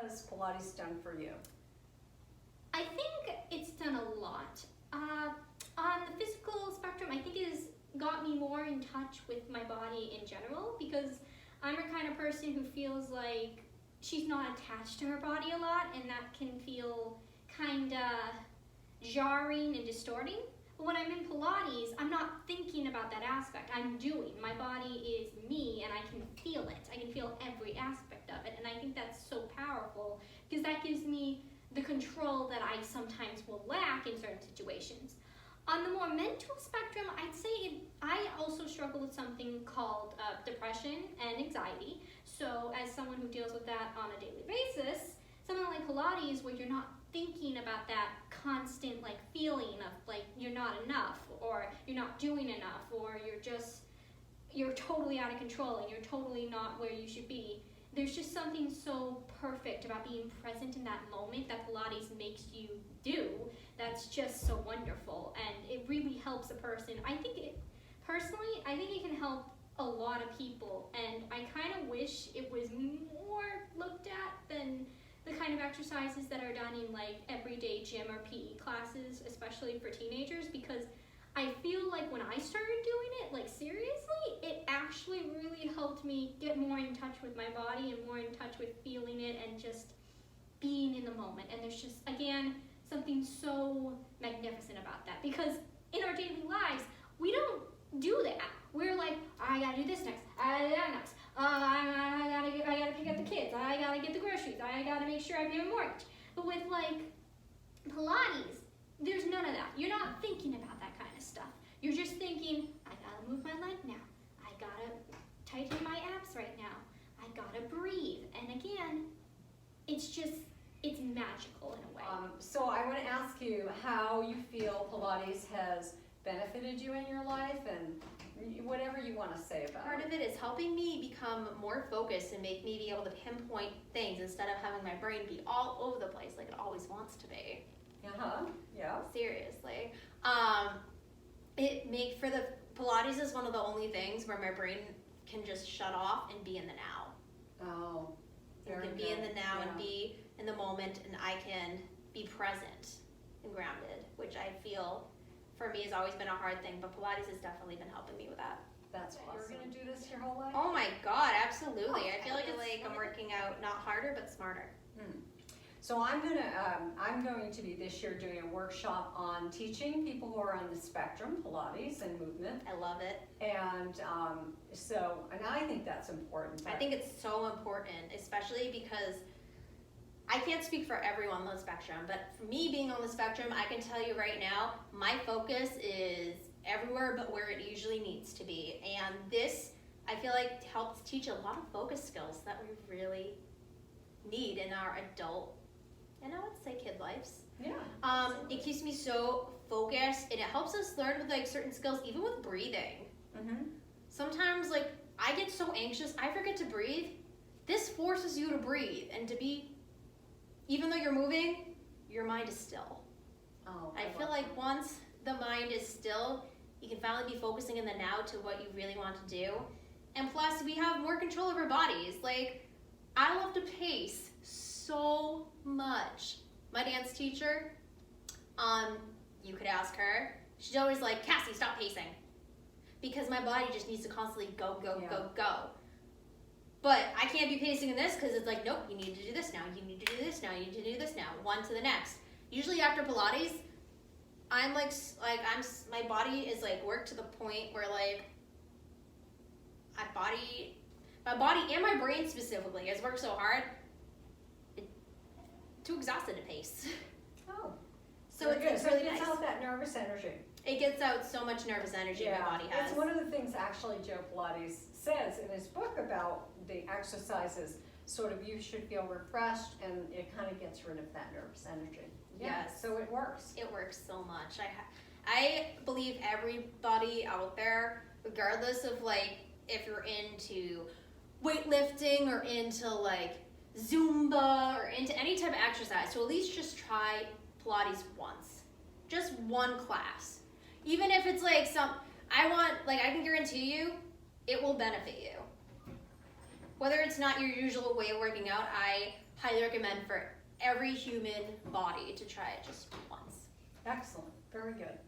has Pilates done for you? I think it's done a lot. On the physical spectrum, I think it has got me more in touch with my body in general, because I'm a kind of person who feels like she's not attached to her body a lot, and that can feel kind of jarring and distorting. But when I'm in Pilates, I'm not thinking about that aspect. I'm doing. My body is me, and I can feel it. I can feel every aspect of it, and I think that's so powerful, because that gives me the control that I sometimes will lack in certain situations. On the more mental spectrum, I'd say I also struggle with something called depression and anxiety. So as someone who deals with that on a daily basis, something like Pilates, where you're not thinking about that constant feeling of you're not enough, or you're not doing enough, or you're totally out of control and you're totally not where you should be. There's just something so perfect about being present in that moment that Pilates makes you do that's just so wonderful, and it really helps a person. Personally, I think it can help a lot of people, and I kind of wish it was more looked at than the kind of exercises that are done in everyday gym or PE classes, especially for teenagers, because I feel like when I started doing it, seriously, it actually really helped me get more in touch with my body and more in touch with feeling it and just being in the moment. And there's just, again, something so magnificent about that, because in our daily lives, we don't do that. We're like, I gotta do this next, I gotta do that next, I gotta pick up the kids, I gotta get the groceries, I gotta make sure I pay my mortgage. But with Pilates, there's none of that. You're not thinking about that kind of stuff. You're just thinking, I gotta move my leg now. I gotta tighten my abs right now. I gotta breathe. And again, it's magical in a way. So I want to ask you how you feel Pilates has benefited you in your life, and whatever you want to say about Part of it is helping me become more focused and make me be able to pinpoint things instead of having my brain be all over the place like it always wants to be. Yeah. Seriously. For the Pilates is one of the only things where my brain can just shut off and be in the now. Oh, It can be in the now and be in the moment, and I can be present and grounded, which I feel for me has always been a hard thing, but Pilates has definitely been helping me with that. That's awesome. You're gonna do this your whole life? Oh my God, absolutely. I feel like it's I'm working out not harder but smarter. So I'm going to be this year doing a workshop on teaching people who are on the spectrum, Pilates and movement. I love it. And I think that's important. I think it's so important, especially because I can't speak for everyone on the spectrum, but for me being on the spectrum, I can tell you right now, my focus is everywhere but where it usually needs to be. And this, I feel like, helps teach a lot of focus skills that we really need in our adult, and I would say kid lives. Yeah. It keeps me so focused, and it helps us learn with certain skills, even with breathing. Sometimes I get so anxious, I forget to breathe. This forces you to breathe and to be, even though you're moving, your mind is still. Oh, I feel like once the mind is still, you can finally be focusing in the now to what you really want to do. And plus, we have more control of our bodies. I love to pace so much. My dance teacher, you could ask her, she's always like, Cassie, stop pacing. Because my body just needs to constantly go. But I can't be pacing in this because it's nope, you need to do this now, you need to do this now, you need to do this now, one to the next. Usually after Pilates, I'm my body is worked to the point where my body and my brain specifically has worked so hard, too exhausted to pace. Oh. So it's really nice. It gets out that nervous energy. It gets out so much nervous energy my body has. It's one of the things actually Joe Pilates says in his book about the exercises. Sort of you should feel refreshed, and it kind of gets rid of that nervous energy. Yes. So it works. It works so much. I believe everybody out there, regardless of if you're into weightlifting or into Zumba or into any type of exercise, to at least just try Pilates once. Just one class. Even if it's I can guarantee you, it will benefit you. Whether it's not your usual way of working out, I highly recommend for every human body to try it just once. Excellent, very good.